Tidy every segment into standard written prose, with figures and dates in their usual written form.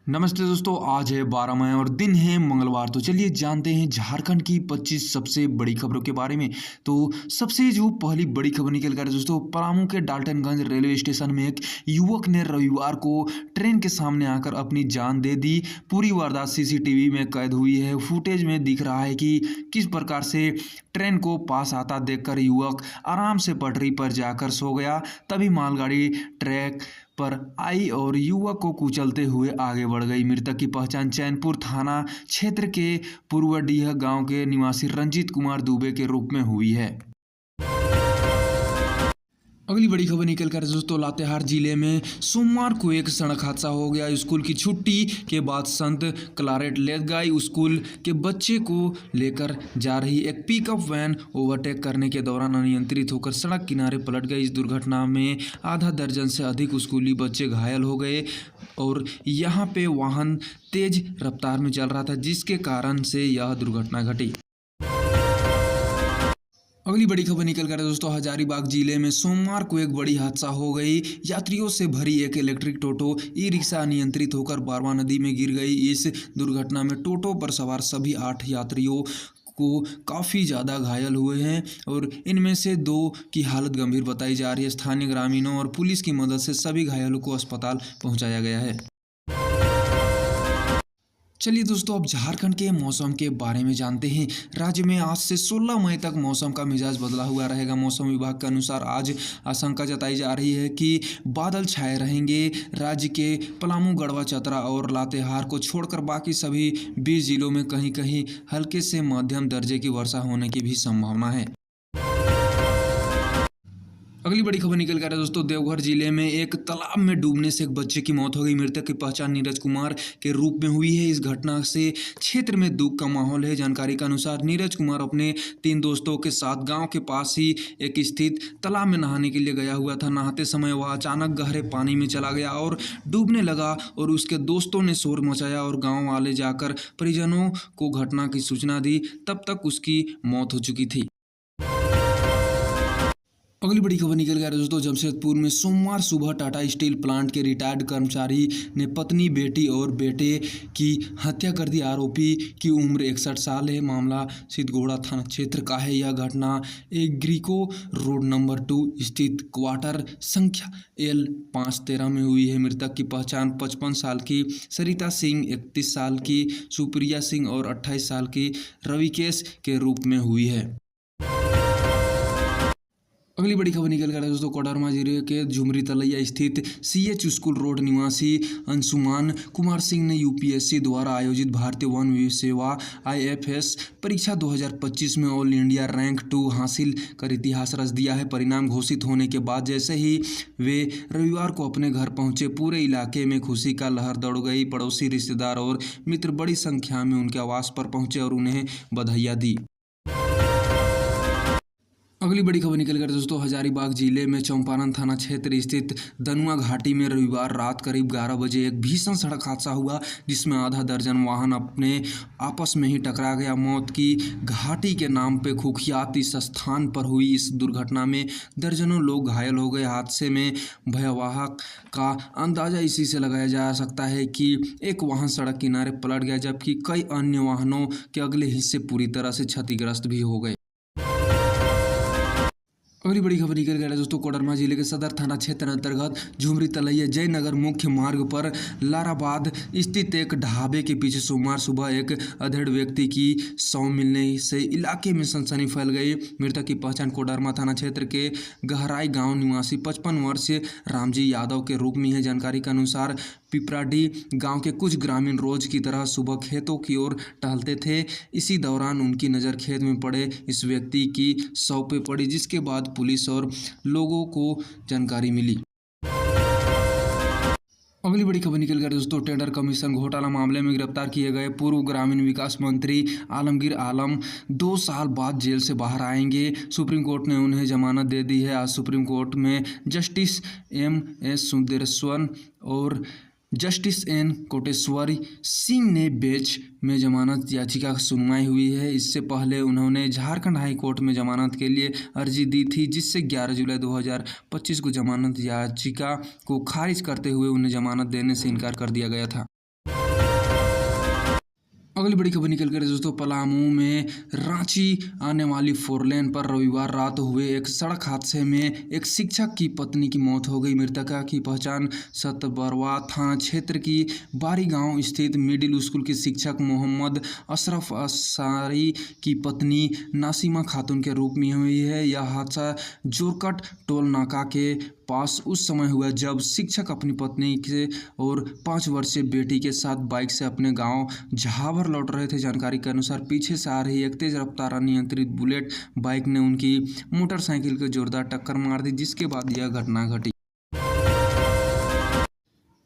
नमस्ते दोस्तों, आज है 12 मई और दिन है मंगलवार। तो चलिए जानते हैं झारखंड की 25 सबसे बड़ी खबरों के बारे में। तो सबसे जो पहली बड़ी खबर निकल कर है दोस्तों, पलामू के डाल्टनगंज रेलवे स्टेशन में एक युवक ने रविवार को ट्रेन के सामने आकर अपनी जान दे दी। पूरी वारदात सीसीटीवी में कैद हुई है। फुटेज में दिख रहा है कि किस प्रकार से ट्रेन को पास आता देखकर युवक आराम से पटरी पर जाकर सो गया। तभी मालगाड़ी ट्रैक पर आई और युवक को कुचलते हुए आगे बढ़ गई। मृतक की पहचान चैनपुर थाना क्षेत्र के पूर्वडीह गांव के निवासी रंजीत कुमार दुबे के रूप में हुई है। अगली बड़ी खबर निकल कर दोस्तों, लातेहार जिले में सोमवार को एक सड़क हादसा हो गया। स्कूल की छुट्टी के बाद संत क्लारेट लेगाई स्कूल के बच्चे को लेकर जा रही एक पिकअप वैन ओवरटेक करने के दौरान अनियंत्रित होकर सड़क किनारे पलट गई। इस दुर्घटना में आधा दर्जन से अधिक स्कूली बच्चे घायल हो गए और यहाँ पे वाहन तेज रफ्तार में चल रहा था, जिसके कारण से यह दुर्घटना घटी। अगली बड़ी खबर निकल कर दोस्तों, हजारीबाग जिले में सोमवार को एक बड़ी हादसा हो गई। यात्रियों से भरी एक इलेक्ट्रिक टोटो ई रिक्शा अनियंत्रित होकर बारवा नदी में गिर गई। इस दुर्घटना में टोटो पर सवार सभी 8 यात्रियों को काफ़ी ज़्यादा घायल हुए हैं और इनमें से 2 की हालत गंभीर बताई जा रही है। स्थानीय ग्रामीणों और पुलिस की मदद से सभी घायलों को अस्पताल पहुँचाया गया है। चलिए दोस्तों, अब झारखंड के मौसम के बारे में जानते हैं। राज्य में आज से 16 मई तक मौसम का मिजाज बदला हुआ रहेगा। मौसम विभाग के अनुसार आज आशंका जताई जा रही है कि बादल छाए रहेंगे। राज्य के पलामू, गढ़वा, चतरा और लातेहार को छोड़कर बाकी सभी 20 जिलों में कहीं कहीं हल्के से मध्यम दर्जे की वर्षा होने की भी संभावना है। अगली बड़ी खबर निकल कर है दोस्तों, देवघर जिले में एक तालाब में डूबने से एक बच्चे की मौत हो गई। मृतक की पहचान नीरज कुमार के रूप में हुई है। इस घटना से क्षेत्र में दुख का माहौल है। जानकारी के अनुसार नीरज कुमार अपने 3 दोस्तों के साथ गांव के पास ही एक स्थित तालाब में नहाने के लिए गया हुआ था। नहाते समय वह अचानक गहरे पानी में चला गया और डूबने लगा और उसके दोस्तों ने शोर मचाया और गाँव वाले जाकर परिजनों को घटना की सूचना दी। तब तक उसकी मौत हो चुकी थी। अगली बड़ी खबर निकल गया दोस्तों, जमशेदपुर में सोमवार सुबह टाटा स्टील प्लांट के रिटायर्ड कर्मचारी ने पत्नी, बेटी और बेटे की हत्या कर दी। आरोपी की उम्र 61 साल है। मामला सिद्धगोड़ा थाना क्षेत्र का है। यह घटना एग्रीको रोड नंबर 2 स्थित क्वार्टर संख्या L513 में हुई है। मृतक की पहचान 55 साल की सरिता सिंह, 31 साल की सुप्रिया सिंह और 28 साल की रविकेश के रूप में हुई है। अगली बड़ी खबर निकल कर दोस्तों, कोडरमा जिले के झुमरी तलैया स्थित CH स्कूल रोड निवासी अंशुमान कुमार सिंह ने UPSC द्वारा आयोजित भारतीय वन सेवा IFS परीक्षा 2025 में ऑल इंडिया रैंक 2 हासिल कर इतिहास रच दिया है। परिणाम घोषित होने के बाद जैसे ही वे रविवार को अपने घर पहुंचे, पूरे इलाके में खुशी का लहर दौड़ गई। पड़ोसी, रिश्तेदार और मित्र बड़ी संख्या में उनके आवास पर पहुंचे और उन्हें बधाइयाँ दी। अगली बड़ी खबर निकल कर दोस्तों, हजारीबाग जिले में चंपारण थाना क्षेत्र स्थित दनुआ घाटी में रविवार रात करीब 11 बजे एक भीषण सड़क हादसा हुआ, जिसमें आधा दर्जन वाहन अपने आपस में ही टकरा गया। मौत की घाटी के नाम पे कुख्यात इस स्थान पर हुई इस दुर्घटना में दर्जनों लोग घायल हो गए। हादसे में भयावह का अंदाजा इसी से लगाया जा सकता है कि एक वाहन सड़क किनारे पलट गया, जबकि कई अन्य वाहनों के अगले हिस्से पूरी तरह से क्षतिग्रस्त भी हो गए। अगली बड़ी खबर निकल गया दोस्तों, कोडरमा जिले के सदर थाना क्षेत्र अंतर्गत झुमरी तलैया जयनगर मुख्य मार्ग पर लाराबाद स्थित एक ढाबे के पीछे सोमवार सुबह एक अधेड़ व्यक्ति की शव मिलने से इलाके में सनसनी फैल गई। मृतक की पहचान कोडरमा थाना क्षेत्र के गहराई गांव निवासी 55 वर्षीय रामजी यादव के रूप में है। जानकारी के अनुसार पिपराडी गांव के कुछ ग्रामीण रोज की तरह सुबह खेतों की ओर टहलते थे। इसी दौरान उनकी नज़र खेत में पड़े इस व्यक्ति की शव पे पड़ी, जिसके बाद पुलिस और लोगों को जानकारी मिली। अगली बड़ी खबर निकल गई दोस्तों, टेंडर कमीशन घोटाला मामले में गिरफ्तार किए गए पूर्व ग्रामीण विकास मंत्री आलमगीर आलम 2 साल बाद जेल से बाहर आएंगे। सुप्रीम कोर्ट ने उन्हें जमानत दे दी है। आज सुप्रीम कोर्ट में जस्टिस MS सुंदरेश्वर और जस्टिस N कोटेश्वरी सिंह ने बेंच में जमानत याचिका सुनवाई हुई है। इससे पहले उन्होंने झारखंड हाई कोर्ट में जमानत के लिए अर्जी दी थी, जिससे 11 जुलाई 2025 को जमानत याचिका को खारिज करते हुए उन्हें जमानत देने से इनकार कर दिया गया था। अगली बड़ी खबर निकल कर दोस्तों पलामू में रांची आने वाली फोरलेन पर रविवार रात हुए एक सड़क हादसे में एक शिक्षक की पत्नी की मौत हो गई। मृतका की पहचान सतबरवा थाना क्षेत्र की बारी गांव स्थित मिडिल स्कूल के शिक्षक मोहम्मद अशरफ अंसारी की पत्नी नासिमा खातून के रूप में हुई है। यह हादसा जोरकट टोल नाका के पास उस समय हुआ जब शिक्षक अपनी पत्नी के और 5 वर्षीय बेटी के साथ बाइक से अपने गांव जहावर लौट रहे थे। जानकारी के अनुसार पीछे से आ रही एक तेज रफ्तार अनियंत्रित बुलेट बाइक ने उनकी मोटरसाइकिल को जोरदार टक्कर मार दी, जिसके बाद यह घटना घटी।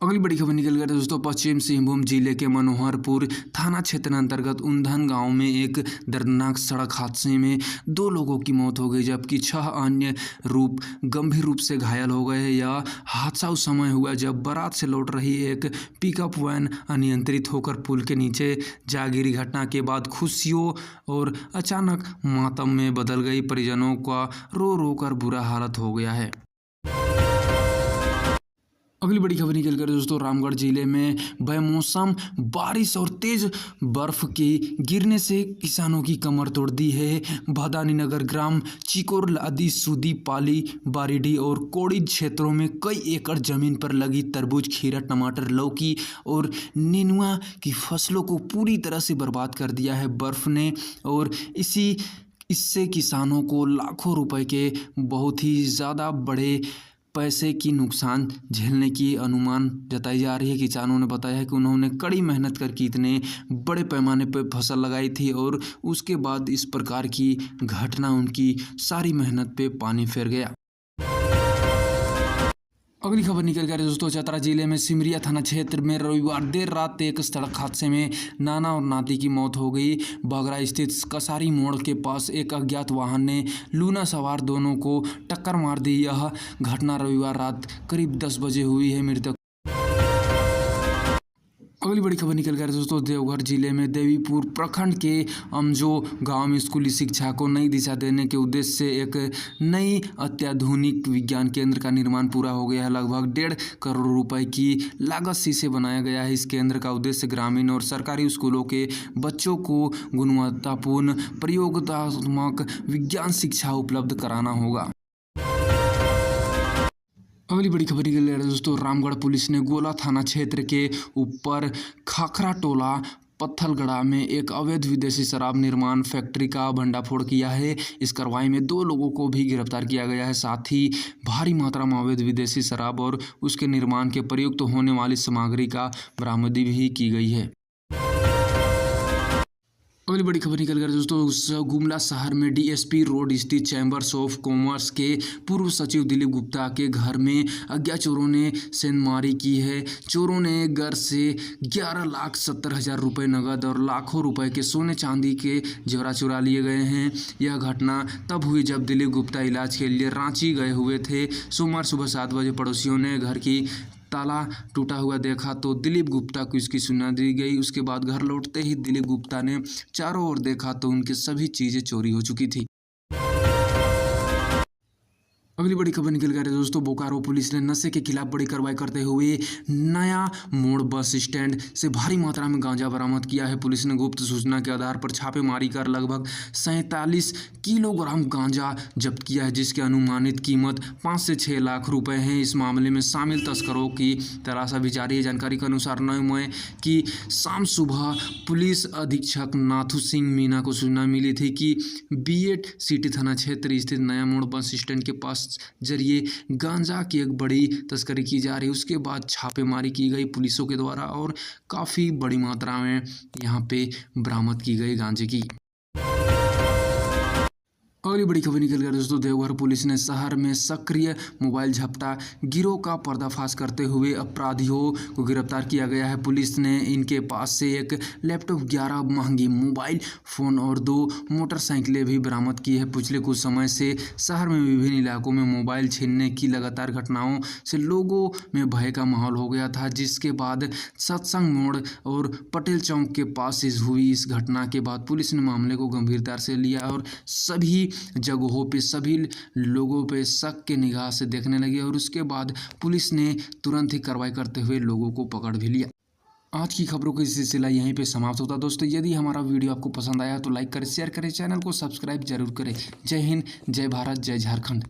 अगली बड़ी खबर निकल गई दोस्तों पश्चिम सिंहभूम जिले के मनोहरपुर थाना क्षेत्र अंतर्गत उंधन गांव में एक दर्दनाक सड़क हादसे में 2 लोगों की मौत हो गई जबकि 6 अन्य गंभीर रूप से घायल हो गए। यह हादसा उस समय हुआ जब बारात से लौट रही एक पिकअप वैन अनियंत्रित होकर पुल के नीचे जा गिरी। घटना के बाद खुशियों और अचानक मातम में बदल गई। परिजनों का रो रो कर बुरा हालत हो गया है। अगली बड़ी खबर निकल कर दोस्तों रामगढ़ जिले में बेमौसम बारिश और तेज बर्फ के गिरने से किसानों की कमर तोड़ दी है। भदानी नगर ग्राम चिकोर लादी सूदी पाली बारीडी और कोड़ी क्षेत्रों में कई एकड़ जमीन पर लगी तरबूज खीरा टमाटर लौकी और नेनुआ की फसलों को पूरी तरह से बर्बाद कर दिया है बर्फ ने। और इससे किसानों को लाखों रुपए के बहुत ही ज़्यादा बड़े पैसे की नुकसान झेलने की अनुमान जताई जा रही है। किसानों ने बताया है कि उन्होंने कड़ी मेहनत करके इतने बड़े पैमाने पर फसल लगाई थी और उसके बाद इस प्रकार की घटना उनकी सारी मेहनत पे पानी फेर गया। अगली खबर निकल कर दोस्तों चतरा जिले में सिमरिया थाना क्षेत्र में रविवार देर रात एक सड़क हादसे में नाना और नाती की मौत हो गई। बगरा स्थित कसारी मोड़ के पास एक अज्ञात वाहन ने लूना सवार दोनों को टक्कर मार दी। यह घटना रविवार रात करीब 10 बजे हुई है। मृतक अगली बड़ी खबर निकल कर दोस्तों देवघर जिले में देवीपुर प्रखंड के अमजो गांव में स्कूली शिक्षा को नई दिशा देने के उद्देश्य से एक नई अत्याधुनिक विज्ञान केंद्र का निर्माण पूरा हो गया है। लगभग 1.5 करोड़ रुपए की लागत से बनाया गया है। इस केंद्र का उद्देश्य ग्रामीण और सरकारी स्कूलों के बच्चों को गुणवत्तापूर्ण प्रयोगात्मक विज्ञान शिक्षा उपलब्ध कराना होगा। अगली बड़ी खबर निकल रही है दोस्तों रामगढ़ पुलिस ने गोला थाना क्षेत्र के ऊपर खाखरा टोला पत्थलगड़ा में एक अवैध विदेशी शराब निर्माण फैक्ट्री का भंडाफोड़ किया है। इस कार्रवाई में 2 लोगों को भी गिरफ्तार किया गया है। साथ ही भारी मात्रा में अवैध विदेशी शराब और उसके निर्माण के प्रयुक्त होने वाली सामग्री का बरामदी भी की गई है। अगली बड़ी खबर निकल कर दोस्तों गुमला शहर में डीएसपी रोड स्थित चैम्बर्स ऑफ कॉमर्स के पूर्व सचिव दिलीप गुप्ता के घर में अज्ञात चोरों ने सेंधमारी की है। चोरों ने घर से 11,70,000 रुपये नगद और लाखों रुपए के सोने चांदी के जेवरात चुरा लिए गए हैं। यह घटना तब हुई जब दिलीप गुप्ता इलाज के लिए रांची गए हुए थे। सोमवार सुबह 7 बजे पड़ोसियों ने घर की ताला टूटा हुआ देखा तो दिलीप गुप्ता को इसकी सूचना दी गई। उसके बाद घर लौटते ही दिलीप गुप्ता ने चारों ओर देखा तो उनकी सभी चीज़ें चोरी हो चुकी थी। अगली बड़ी खबर निकल कर दोस्तों बोकारो पुलिस ने नशे के खिलाफ बड़ी कार्रवाई करते हुए नया मोड़ बस स्टैंड से भारी मात्रा में गांजा बरामद किया है। पुलिस ने गुप्त सूचना के आधार पर छापेमारी कर लगभग 47 किलोग्राम गांजा जब्त किया है, जिसकी अनुमानित कीमत 5 से 6 लाख रुपए है। इस मामले में शामिल तस्करों की तलाश अभी जारी है। जानकारी के अनुसार 9 मई की शाम सुबह पुलिस अधीक्षक नाथू सिंह मीना को सूचना मिली थी कि बीएड सिटी थाना क्षेत्र स्थित नया मोड़ बस स्टैंड के पास जरिए गांजा की एक बड़ी तस्करी की जा रही है। उसके बाद छापेमारी की गई पुलिसों के द्वारा और काफ़ी बड़ी मात्रा में यहाँ पे बरामद की गई गांजे की। अगली बड़ी खबर निकल कर दोस्तों देवघर पुलिस ने शहर में सक्रिय मोबाइल झपटा गिरोह का पर्दाफाश करते हुए अपराधियों को गिरफ्तार किया गया है। पुलिस ने इनके पास से एक लैपटॉप 11 महंगी मोबाइल फ़ोन और 2 मोटरसाइकिलें भी बरामद की है। पिछले कुछ समय से शहर में विभिन्न इलाकों में मोबाइल छीनने की लगातार घटनाओं से लोगों में भय का माहौल हो गया था, जिसके बाद सत्संग मोड़ और पटेल चौक के पास हुई इस घटना के बाद पुलिस ने मामले को गंभीरता से लिया और सभी जगहों पे सभी लोगों पे शक के निगाह से देखने लगी और उसके बाद पुलिस ने तुरंत ही कार्रवाई करते हुए लोगों को पकड़ भी लिया। आज की खबरों का सिलसिला यहीं पे समाप्त होता है दोस्तों। यदि हमारा वीडियो आपको पसंद आया तो लाइक करें, शेयर करें, चैनल को सब्सक्राइब जरूर करें। जय हिंद, जय भारत, जय झारखंड।